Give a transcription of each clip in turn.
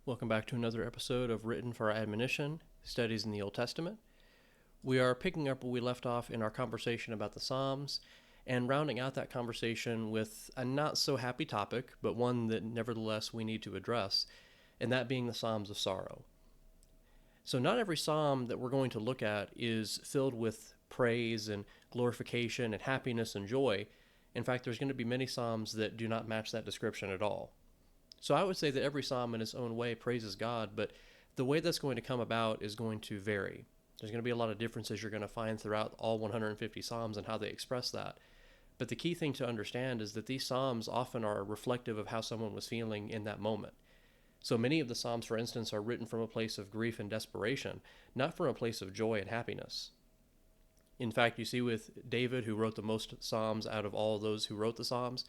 Welcome back to another episode of Written for Admonition, Studies in the Old Testament. We are picking up where we left off in our conversation about the Psalms and rounding out that conversation with a not so happy topic, but one that nevertheless we need to address, and that being the Psalms of sorrow. So not every psalm that we're going to look at is filled with praise and glorification and happiness and joy. In fact, there's going to be many psalms that do not match that description at all. So I would say that every psalm in its own way praises God, but the way that's going to come about is going to vary. There's going to be a lot of differences you're going to find throughout all 150 psalms and how they express that. But the key thing to understand is that these psalms often are reflective of how someone was feeling in that moment. So many of the psalms, for instance, are written from a place of grief and desperation, not from a place of joy and happiness. In fact, you see with David, who wrote the most psalms out of all of those who wrote the psalms,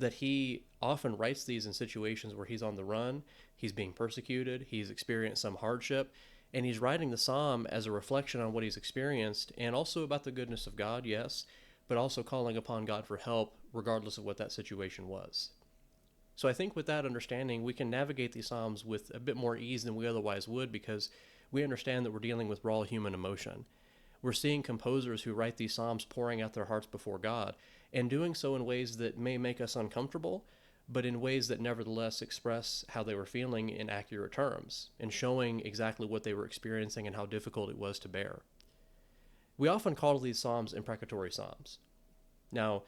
that he often writes these in situations where he's on the run, he's being persecuted, he's experienced some hardship, and he's writing the psalm as a reflection on what he's experienced and also about the goodness of God, yes, but also calling upon God for help regardless of what that situation was. So I think with that understanding, we can navigate these psalms with a bit more ease than we otherwise would because we understand that we're dealing with raw human emotion. We're seeing composers who write these psalms pouring out their hearts before God, and doing so in ways that may make us uncomfortable, but in ways that nevertheless express how they were feeling in accurate terms, and showing exactly what they were experiencing and how difficult it was to bear. We often call these psalms imprecatory psalms. Now,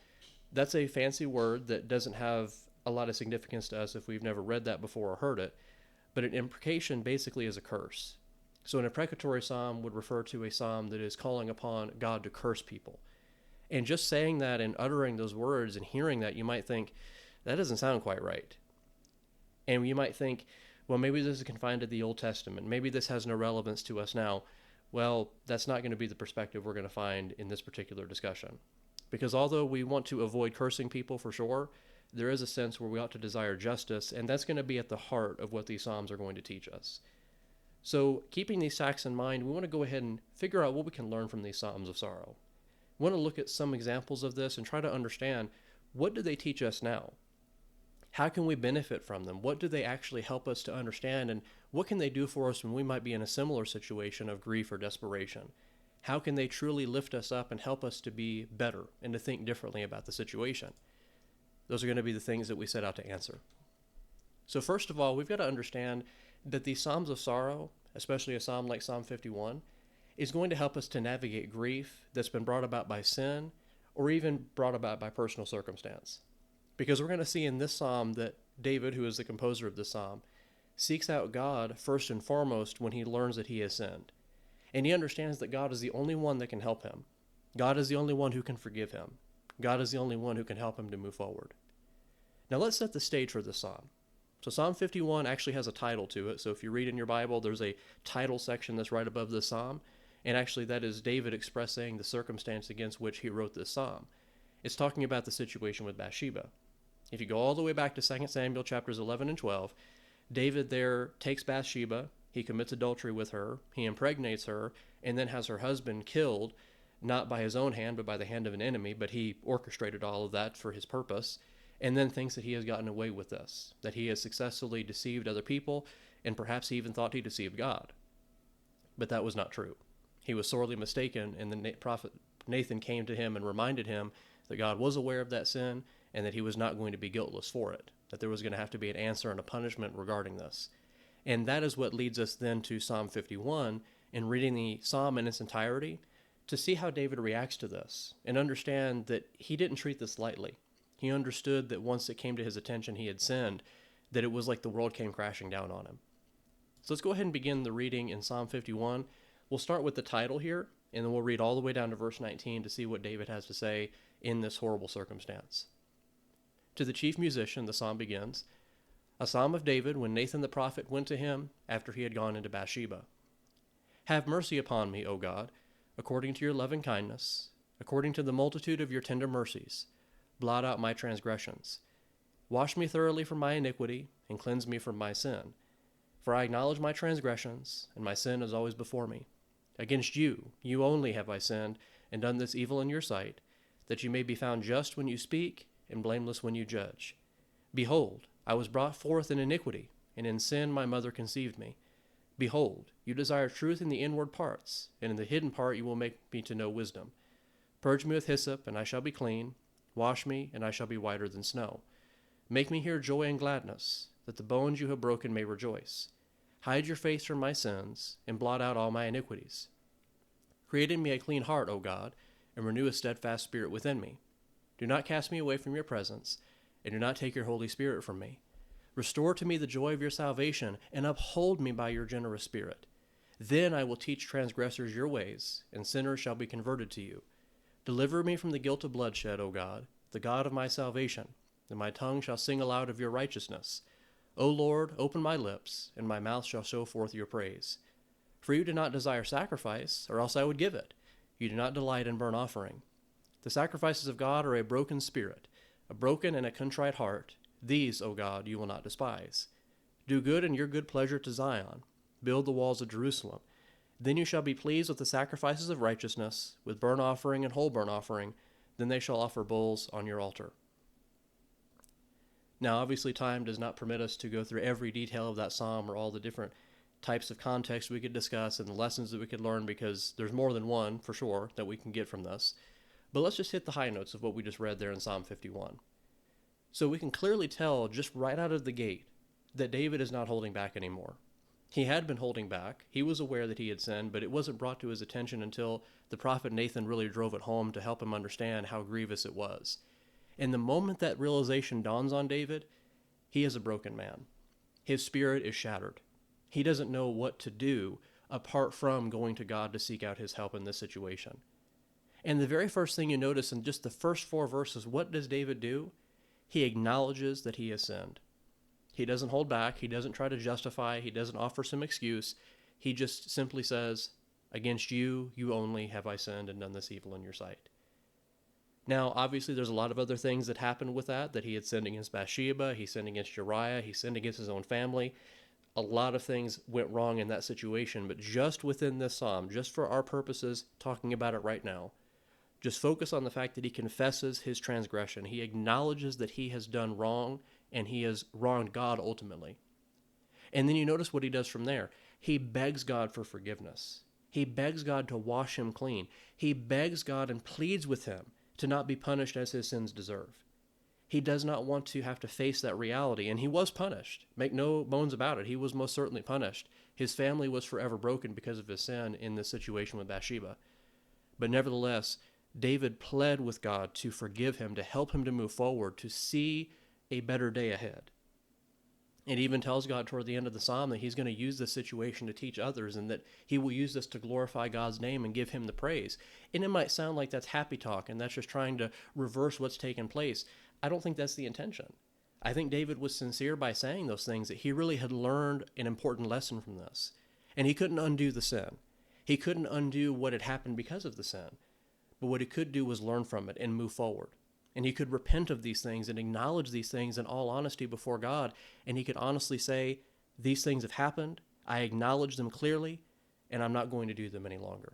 that's a fancy word that doesn't have a lot of significance to us if we've never read that before or heard it, but an imprecation basically is a curse. So an imprecatory psalm would refer to a psalm that is calling upon God to curse people. And just saying that and uttering those words and hearing that, you might think, that doesn't sound quite right. And you might think, well, maybe this is confined to the Old Testament. Maybe this has no relevance to us now. Well, that's not going to be the perspective we're going to find in this particular discussion. Because although we want to avoid cursing people for sure, there is a sense where we ought to desire justice, and that's going to be at the heart of what these psalms are going to teach us. So keeping these facts in mind, we want to go ahead and figure out what we can learn from these psalms of sorrow. We want to look at some examples of this and try to understand, what do they teach us now? How can we benefit from them? What do they actually help us to understand? And what can they do for us when we might be in a similar situation of grief or desperation? How can they truly lift us up and help us to be better and to think differently about the situation? Those are going to be the things that we set out to answer. So first of all, we've got to understand that these psalms of sorrow, especially a psalm like Psalm 51, is going to help us to navigate grief that's been brought about by sin or even brought about by personal circumstance. Because we're going to see in this psalm that David, who is the composer of this psalm, seeks out God first and foremost when he learns that he has sinned. And he understands that God is the only one that can help him. God is the only one who can forgive him. God is the only one who can help him to move forward. Now let's set the stage for this psalm. So Psalm 51 actually has a title to it. So if you read in your Bible, there's a title section that's right above the psalm. And actually that is David expressing the circumstance against which he wrote this psalm. It's talking about the situation with Bathsheba. If you go all the way back to 2 Samuel chapters 11 and 12, David there takes Bathsheba, he commits adultery with her, he impregnates her, and then has her husband killed, not by his own hand, but by the hand of an enemy, but he orchestrated all of that for his purpose, and then thinks that he has gotten away with this, that he has successfully deceived other people, and perhaps he even thought he deceived God. But that was not true. He was sorely mistaken, and the prophet Nathan came to him and reminded him that God was aware of that sin and that he was not going to be guiltless for it, that there was going to have to be an answer and a punishment regarding this. And that is what leads us then to Psalm 51 and reading the psalm in its entirety to see how David reacts to this and understand that he didn't treat this lightly. He understood that once it came to his attention he had sinned, that it was like the world came crashing down on him. So let's go ahead and begin the reading in Psalm 51. We'll start with the title here, and then we'll read all the way down to verse 19 to see what David has to say in this horrible circumstance. To the chief musician, the psalm begins, a psalm of David when Nathan the prophet went to him after he had gone into Bathsheba. Have mercy upon me, O God, according to your loving kindness, according to the multitude of your tender mercies. Blot out my transgressions. Wash me thoroughly from my iniquity, and cleanse me from my sin. For I acknowledge my transgressions, and my sin is always before me. Against you, you only have I sinned, and done this evil in your sight, that you may be found just when you speak, and blameless when you judge. Behold, I was brought forth in iniquity, and in sin my mother conceived me. Behold, you desire truth in the inward parts, and in the hidden part you will make me to know wisdom. Purge me with hyssop, and I shall be clean. Wash me, and I shall be whiter than snow. Make me hear joy and gladness, that the bones you have broken may rejoice. Hide your face from my sins, and blot out all my iniquities. Create in me a clean heart, O God, and renew a steadfast spirit within me. Do not cast me away from your presence, and do not take your Holy Spirit from me. Restore to me the joy of your salvation, and uphold me by your generous spirit. Then I will teach transgressors your ways, and sinners shall be converted to you. Deliver me from the guilt of bloodshed, O God, the God of my salvation, and my tongue shall sing aloud of your righteousness. O Lord, open my lips, and my mouth shall show forth your praise. For you do not desire sacrifice, or else I would give it. You do not delight in burnt offering. The sacrifices of God are a broken spirit, a broken and a contrite heart. These, O God, you will not despise. Do good in your good pleasure to Zion. Build the walls of Jerusalem. Then you shall be pleased with the sacrifices of righteousness, with burnt offering and whole burnt offering. Then they shall offer bulls on your altar. Now, obviously, time does not permit us to go through every detail of that psalm or all the different types of context we could discuss and the lessons that we could learn, because there's more than one, for sure, that we can get from this. But let's just hit the high notes of what we just read there in Psalm 51. So we can clearly tell just right out of the gate that David is not holding back anymore. He had been holding back. He was aware that he had sinned, but it wasn't brought to his attention until the prophet Nathan really drove it home to help him understand how grievous it was. And the moment that realization dawns on David, he is a broken man. His spirit is shattered. He doesn't know what to do apart from going to God to seek out his help in this situation. And the very first thing you notice in just the first 4 verses, what does David do? He acknowledges that he has sinned. He doesn't hold back. He doesn't try to justify. He doesn't offer some excuse. He just simply says, against you, you only have I sinned and done this evil in your sight. Now, obviously, there's a lot of other things that happened with that he had sinned against Bathsheba, he sinned against Uriah, he sinned against his own family. A lot of things went wrong in that situation, but just within this psalm, just for our purposes, talking about it right now, just focus on the fact that he confesses his transgression. He acknowledges that he has done wrong, and he has wronged God ultimately. And then you notice what he does from there. He begs God for forgiveness. He begs God to wash him clean. He begs God and pleads with him to not be punished as his sins deserve. He does not want to have to face that reality, and he was punished. Make no bones about it. He was most certainly punished. His family was forever broken because of his sin in this situation with Bathsheba. But nevertheless, David pled with God to forgive him, to help him to move forward, to see a better day ahead. It even tells God toward the end of the psalm that he's going to use this situation to teach others, and that he will use this to glorify God's name and give him the praise. And it might sound like that's happy talk, and that's just trying to reverse what's taken place. I don't think that's the intention. I think David was sincere by saying those things, that he really had learned an important lesson from this. And he couldn't undo the sin. He couldn't undo what had happened because of the sin. But what he could do was learn from it and move forward. And he could repent of these things and acknowledge these things in all honesty before God. And he could honestly say, these things have happened, I acknowledge them clearly, and I'm not going to do them any longer.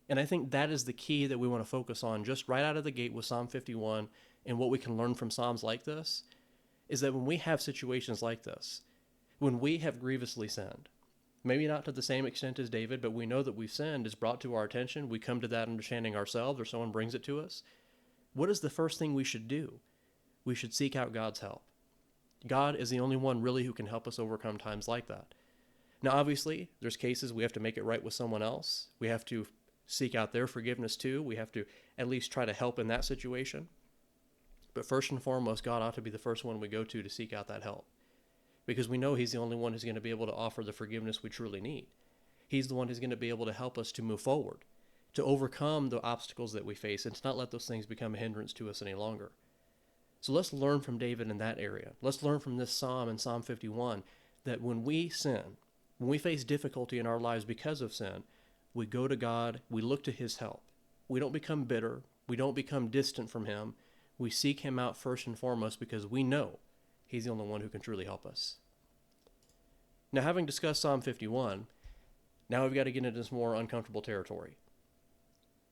And I think that is the key that we want to focus on just right out of the gate with Psalm 51, and what we can learn from Psalms like this, is that when we have situations like this, when we have grievously sinned, maybe not to the same extent as David, but we know that we've sinned, is brought to our attention, we come to that understanding ourselves, or someone brings it to us, what is the first thing we should do? We should seek out God's help. God is the only one really who can help us overcome times like that. Now, obviously, there's cases we have to make it right with someone else. We have to seek out their forgiveness too. We have to at least try to help in that situation. But first and foremost, God ought to be the first one we go to seek out that help. Because we know he's the only one who's going to be able to offer the forgiveness we truly need. He's the one who's going to be able to help us to move forward, to overcome the obstacles that we face, and to not let those things become a hindrance to us any longer. So let's learn from David in that area. Let's learn from this psalm in Psalm 51 that when we sin, when we face difficulty in our lives because of sin, we go to God, we look to his help. We don't become bitter. We don't become distant from him. We seek him out first and foremost because we know he's the only one who can truly help us. Now, having discussed Psalm 51, now we've got to get into this more uncomfortable territory.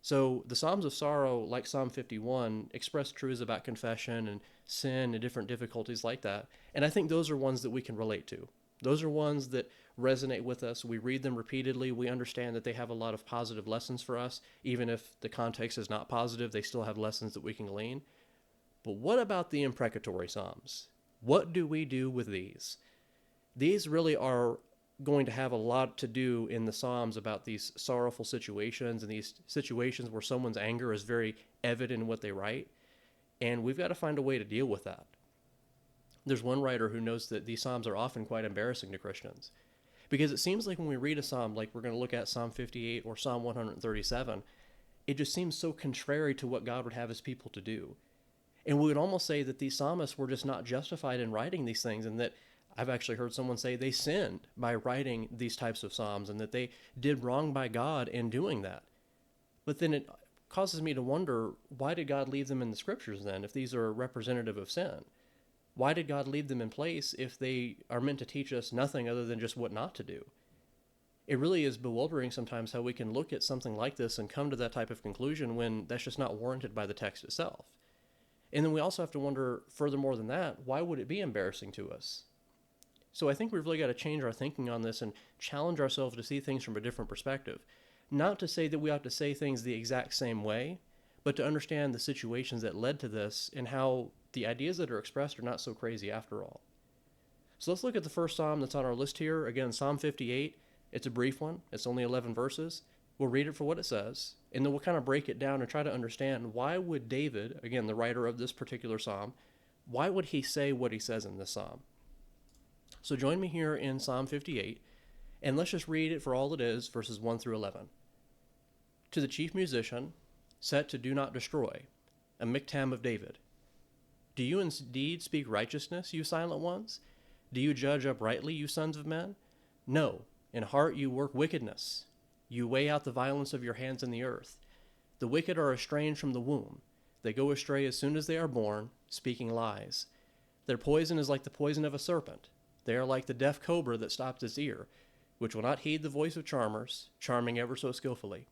So the Psalms of Sorrow, like Psalm 51, express truths about confession and sin and different difficulties like that. And I think those are ones that we can relate to. Those are ones that resonate with us. We read them repeatedly. We understand that they have a lot of positive lessons for us. Even if the context is not positive, they still have lessons that we can glean. But what about the imprecatory Psalms? What do we do with these? These really are going to have a lot to do in the Psalms about these sorrowful situations and these situations where someone's anger is very evident in what they write. And we've got to find a way to deal with that. There's one writer who knows that these Psalms are often quite embarrassing to Christians. Because it seems like when we read a Psalm, like we're going to look at Psalm 58 or Psalm 137, it just seems so contrary to what God would have his people to do. And we would almost say that these psalmists were just not justified in writing these things, and that I've actually heard someone say they sinned by writing these types of psalms and that they did wrong by God in doing that. But then it causes me to wonder, why did God leave them in the scriptures then if these are representative of sin? Why did God leave them in place if they are meant to teach us nothing other than just what not to do? It really is bewildering sometimes how we can look at something like this and come to that type of conclusion when that's just not warranted by the text itself. And then we also have to wonder, furthermore than that, why would it be embarrassing to us? So I think we've really got to change our thinking on this and challenge ourselves to see things from a different perspective. Not to say that we ought to say things the exact same way, but to understand the situations that led to this and how the ideas that are expressed are not so crazy after all. So let's look at the first psalm that's on our list here. Again, Psalm 58. It's a brief one. It's only 11 verses. We'll read it for what it says, and then we'll kind of break it down and try to understand why would David, again, the writer of this particular psalm, why would he say what he says in this psalm? So join me here in Psalm 58, and let's just read it for all it is, verses 1 through 11. To the chief musician, set to do not destroy, a miktam of David. Do you indeed speak righteousness, you silent ones? Do you judge uprightly, you sons of men? No, in heart you work wickedness. You weigh out the violence of your hands in the earth. The wicked are estranged from the womb. They go astray as soon as they are born, speaking lies. Their poison is like the poison of a serpent. They are like the deaf cobra that stops its ear, which will not heed the voice of charmers, charming ever so skillfully.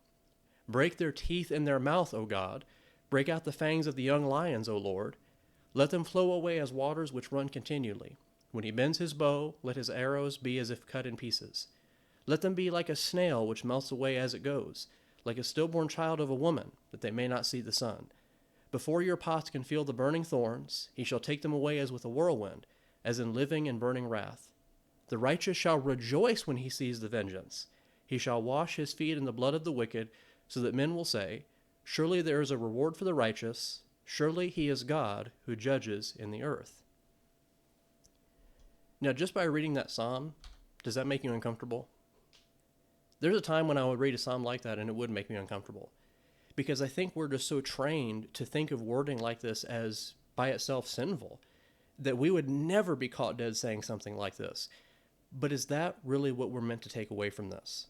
Break their teeth in their mouth, O God. Break out the fangs of the young lions, O Lord. Let them flow away as waters which run continually. When he bends his bow, let his arrows be as if cut in pieces. Let them be like a snail which melts away as it goes, like a stillborn child of a woman, that they may not see the sun. Before your pots can feel the burning thorns, he shall take them away as with a whirlwind, as in living and burning wrath. The righteous shall rejoice when he sees the vengeance. He shall wash his feet in the blood of the wicked, so that men will say, surely there is a reward for the righteous, surely he is God who judges in the earth. Now, just by reading that psalm, does that make you uncomfortable? There's a time when I would read a psalm like that and it would make me uncomfortable, because I think we're just so trained to think of wording like this as by itself sinful, that we would never be caught dead saying something like this. But is that really what we're meant to take away from this?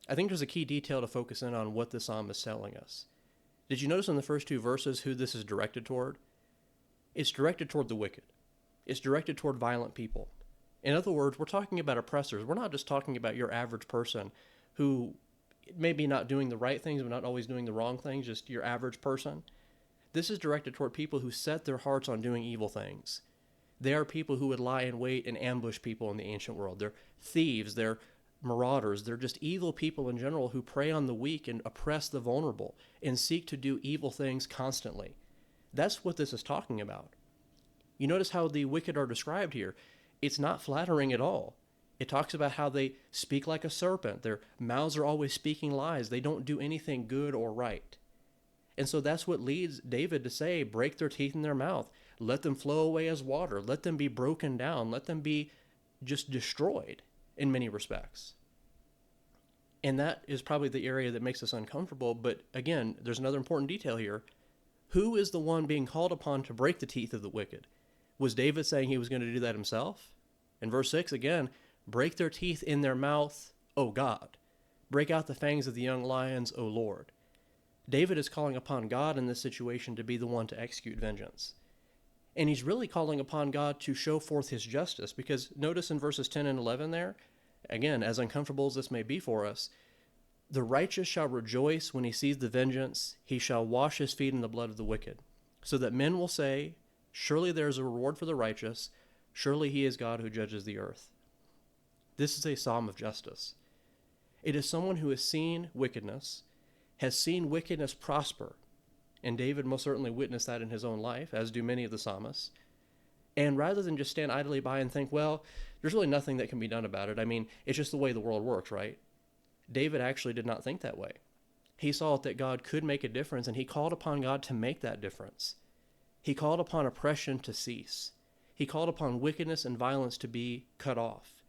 I think there's a key detail to focus in on what the psalm is telling us. Did you notice in the first two verses who this is directed toward? It's directed toward the wicked. It's directed toward violent people. In other words, we're talking about oppressors. We're not just talking about your average person who may be not doing the right things, but not always doing the wrong things, just your average person. This is directed toward people who set their hearts on doing evil things. They are people who would lie in wait and ambush people in the ancient world. They're thieves, they're marauders, they're just evil people in general who prey on the weak and oppress the vulnerable and seek to do evil things constantly. That's what this is talking about. You notice how the wicked are described here. It's not flattering at all. It talks about how they speak like a serpent. Their mouths are always speaking lies. They don't do anything good or right. And so that's what leads David to say, break their teeth in their mouth. Let them flow away as water. Let them be broken down. Let them be just destroyed in many respects. And that is probably the area that makes us uncomfortable. But again, there's another important detail here. Who is the one being called upon to break the teeth of the wicked? Was David saying he was going to do that himself? In verse 6, again, break their teeth in their mouth, O God. Break out the fangs of the young lions, O Lord. David is calling upon God in this situation to be the one to execute vengeance. And he's really calling upon God to show forth his justice, because notice in verses 10 and 11 there, again, as uncomfortable as this may be for us, the righteous shall rejoice when he sees the vengeance. He shall wash his feet in the blood of the wicked, so that men will say, surely there is a reward for the righteous. Surely he is God who judges the earth. This is a psalm of justice. It is someone who has seen wickedness prosper, and David most certainly witnessed that in his own life, as do many of the psalmists. And rather than just stand idly by and think, well, there's really nothing that can be done about it. I mean, it's just the way the world works, right? David actually did not think that way. He saw that God could make a difference, and he called upon God to make that difference. He called upon oppression to cease. He called upon wickedness and violence to be cut off.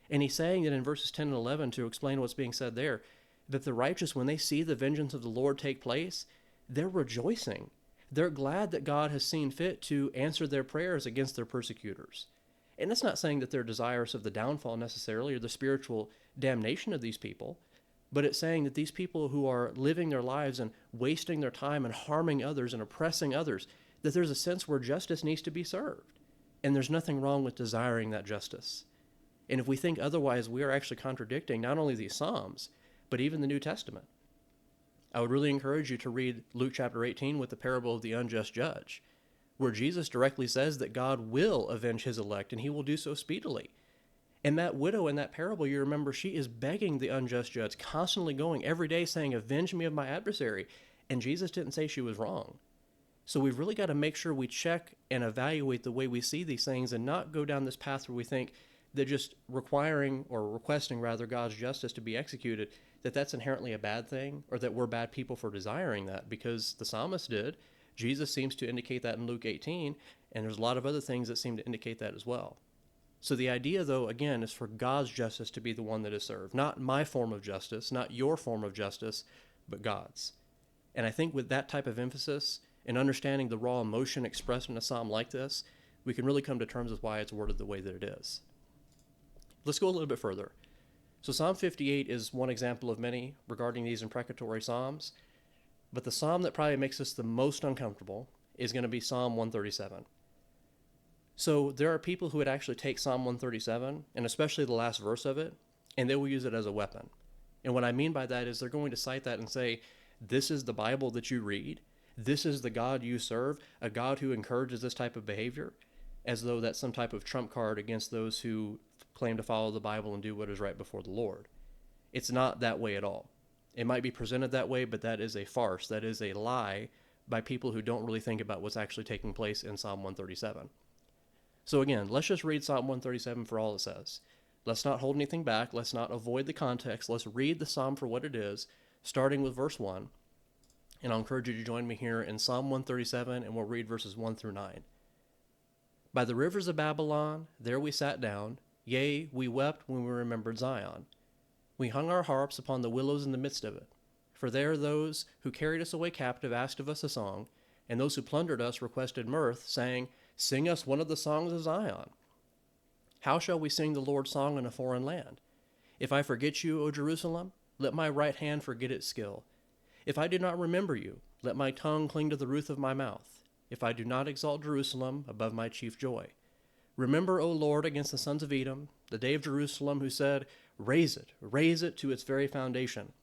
And he's saying that in verses 10 and 11, to explain what's being said there, that the righteous, when they see the vengeance of the Lord take place, they're rejoicing. They're glad that God has seen fit to answer their prayers against their persecutors. And that's not saying that they're desirous of the downfall necessarily or the spiritual damnation of these people, but it's saying that these people who are living their lives and wasting their time and harming others and oppressing others, that there's a sense where justice needs to be served. And there's nothing wrong with desiring that justice. And if we think otherwise, we are actually contradicting not only these Psalms, but even the New Testament. I would really encourage you to read Luke chapter 18 with the parable of the unjust judge, where Jesus directly says that God will avenge his elect, and he will do so speedily. And that widow in that parable, you remember, she is begging the unjust judge, constantly going every day saying, avenge me of my adversary. And Jesus didn't say she was wrong. So we've really got to make sure we check and evaluate the way we see these things and not go down this path where we think that just requiring or requesting rather God's justice to be executed, that that's inherently a bad thing or that we're bad people for desiring that, because the psalmist did. Jesus seems to indicate that in Luke 18, and there's a lot of other things that seem to indicate that as well. So the idea, though, again, is for God's justice to be the one that is served. Not my form of justice, not your form of justice, but God's. And I think with that type of emphasis and understanding the raw emotion expressed in a psalm like this, we can really come to terms with why it's worded the way that it is. Let's go a little bit further. So Psalm 58 is one example of many regarding these imprecatory psalms, but the psalm that probably makes us the most uncomfortable is going to be Psalm 137. So there are people who would actually take Psalm 137, and especially the last verse of it, and they will use it as a weapon. And what I mean by that is they're going to cite that and say, this is the Bible that you read, this is the God you serve, a God who encourages this type of behavior, as though that's some type of trump card against those who claim to follow the Bible and do what is right before the Lord. It's not that way at all. It might be presented that way, but that is a farce. That is a lie by people who don't really think about what's actually taking place in Psalm 137. So again, let's just read Psalm 137 for all it says. Let's not hold anything back. Let's not avoid the context. Let's read the psalm for what it is, starting with verse 1. And I'll encourage you to join me here in Psalm 137, and we'll read verses 1 through 9. By the rivers of Babylon, there we sat down. Yea, we wept when we remembered Zion. We hung our harps upon the willows in the midst of it. For there those who carried us away captive asked of us a song, and those who plundered us requested mirth, saying, sing us one of the songs of Zion. How shall we sing the Lord's song in a foreign land? If I forget you, O Jerusalem, let my right hand forget its skill. If I do not remember you, let my tongue cling to the roof of my mouth. If I do not exalt Jerusalem above my chief joy. Remember, O Lord, against the sons of Edom, the day of Jerusalem, who said, raise it to its very foundation.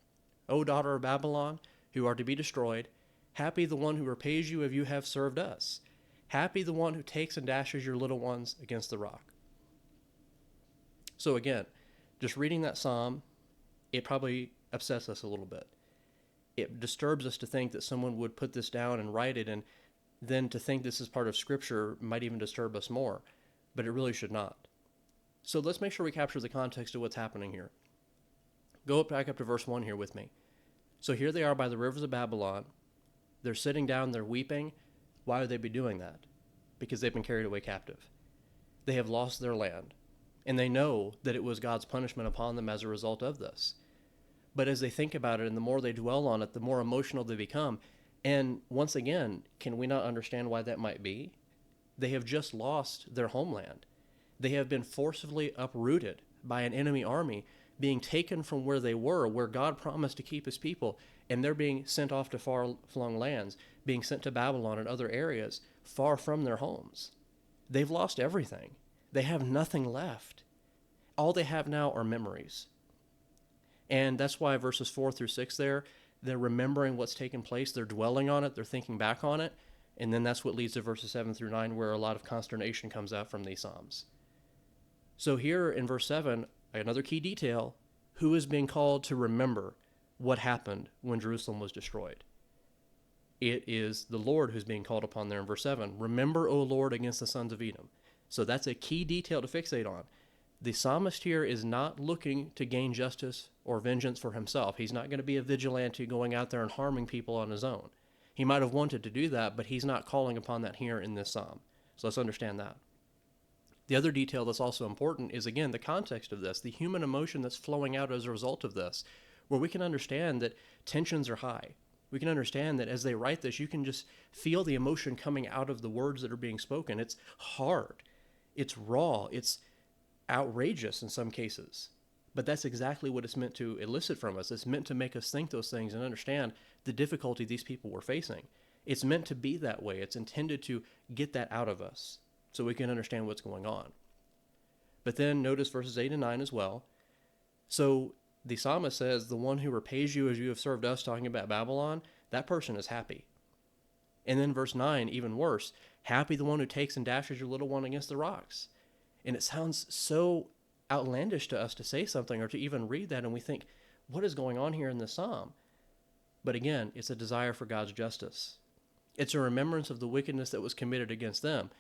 O daughter of Babylon, who are to be destroyed, happy the one who repays you if you have served us. Happy the one who takes and dashes your little ones against the rock. So again, just reading that psalm, it probably upsets us a little bit. It disturbs us to think that someone would put this down and write it, and then to think this is part of Scripture might even disturb us more, but it really should not. So let's make sure we capture the context of what's happening here. Go back up to verse 1 here with me. So here they are by the rivers of Babylon. They're sitting down, they're weeping. Why would they be doing that? Because they've been carried away captive. They have lost their land, and they know that it was God's punishment upon them as a result of this. But as they think about it, and the more they dwell on it, the more emotional they become. And once again, can we not understand why that might be? They have just lost their homeland. They have been forcibly uprooted by an enemy army, being taken from where they were, where God promised to keep his people, and they're being sent off to far-flung lands, being sent to Babylon and other areas, far from their homes. They've lost everything. They have nothing left. All they have now are memories. And that's why verses 4 through 6 there, they're remembering what's taken place, they're dwelling on it, they're thinking back on it, and then that's what leads to verses 7 through 9, where a lot of consternation comes out from these psalms. So here in verse 7, Another key detail, who is being called to remember what happened when Jerusalem was destroyed? It is the Lord who's being called upon there in verse 7. Remember, O Lord, against the sons of Edom. So that's a key detail to fixate on. The psalmist here is not looking to gain justice or vengeance for himself. He's not going to be a vigilante going out there and harming people on his own. He might have wanted to do that, but he's not calling upon that here in this psalm. So let's understand that. The other detail that's also important is, again, the context of this, the human emotion that's flowing out as a result of this, where we can understand that tensions are high. We can understand that as they write this, you can just feel the emotion coming out of the words that are being spoken. It's hard. It's raw. It's outrageous in some cases. But that's exactly what it's meant to elicit from us. It's meant to make us think those things and understand the difficulty these people were facing. It's meant to be that way. It's intended to get that out of us so we can understand what's going on. But then notice verses 8 and 9 as well. So the psalmist says, the one who repays you as you have served us, talking about Babylon, that person is happy. And then verse 9, even worse, happy the one who takes and dashes your little one against the rocks. And it sounds so outlandish to us to say something or to even read that, and we think, what is going on here in this psalm? But again, it's a desire for God's justice. It's a remembrance of the wickedness that was committed against them.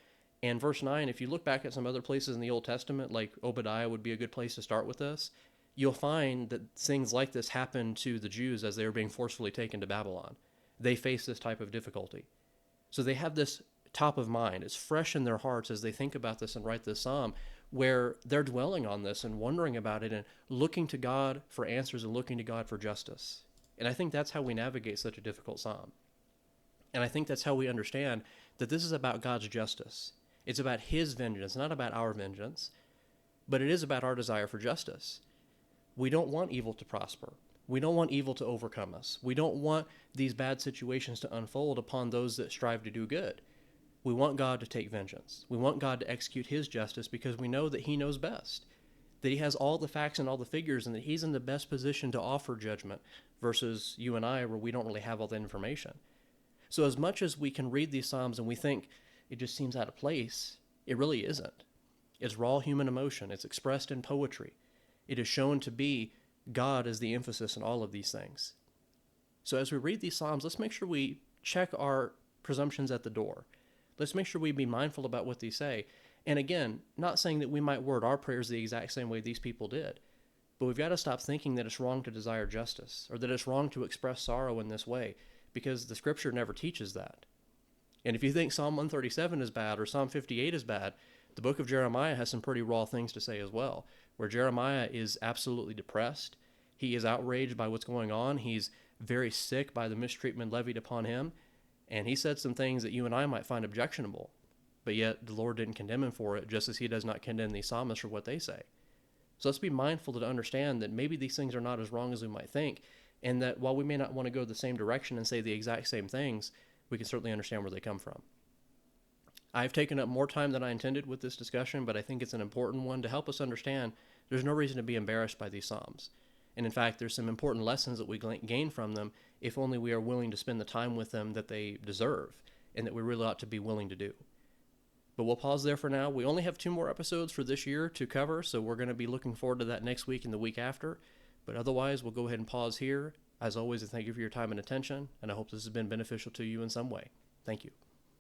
And verse 9, if you look back at some other places in the Old Testament, like Obadiah would be a good place to start with this, you'll find that things like this happened to the Jews as they were being forcefully taken to Babylon. They face this type of difficulty. So they have this top of mind. It's fresh in their hearts as they think about this and write this psalm, where they're dwelling on this and wondering about it and looking to God for answers and looking to God for justice. And I think that's how we navigate such a difficult psalm. And I think that's how we understand that this is about God's justice. It's about his vengeance, not about our vengeance, but it is about our desire for justice. We don't want evil to prosper. We don't want evil to overcome us. We don't want these bad situations to unfold upon those that strive to do good. We want God to take vengeance. We want God to execute his justice because we know that he knows best, that he has all the facts and all the figures, and that he's in the best position to offer judgment versus you and I, where we don't really have all the information. So as much as we can read these Psalms and we think it just seems out of place, it really isn't. It's raw human emotion. It's expressed in poetry. It is shown to be God as the emphasis in all of these things. So as we read these Psalms, let's make sure we check our presumptions at the door. Let's make sure we be mindful about what they say. And again, not saying that we might word our prayers the exact same way these people did, but we've got to stop thinking that it's wrong to desire justice or that it's wrong to express sorrow in this way, because the scripture never teaches that. And if you think Psalm 137 is bad or Psalm 58 is bad, the book of Jeremiah has some pretty raw things to say as well, where Jeremiah is absolutely depressed. He is outraged by what's going on. He's very sick by the mistreatment levied upon him. And he said some things that you and I might find objectionable, but yet the Lord didn't condemn him for it, just as he does not condemn these psalmists for what they say. So let's be mindful to understand that maybe these things are not as wrong as we might think, and that while we may not want to go the same direction and say the exact same things, we can certainly understand where they come from. I've taken up more time than I intended with this discussion, but I think it's an important one to help us understand there's no reason to be embarrassed by these Psalms. And in fact, there's some important lessons that we gain from them if only we are willing to spend the time with them that they deserve and that we really ought to be willing to do. But we'll pause there for now. We only have 2 more episodes for this year to cover, so we're going to be looking forward to that next week and the week after. But otherwise, we'll go ahead and pause here. As always, I thank you for your time and attention, and I hope this has been beneficial to you in some way. Thank you.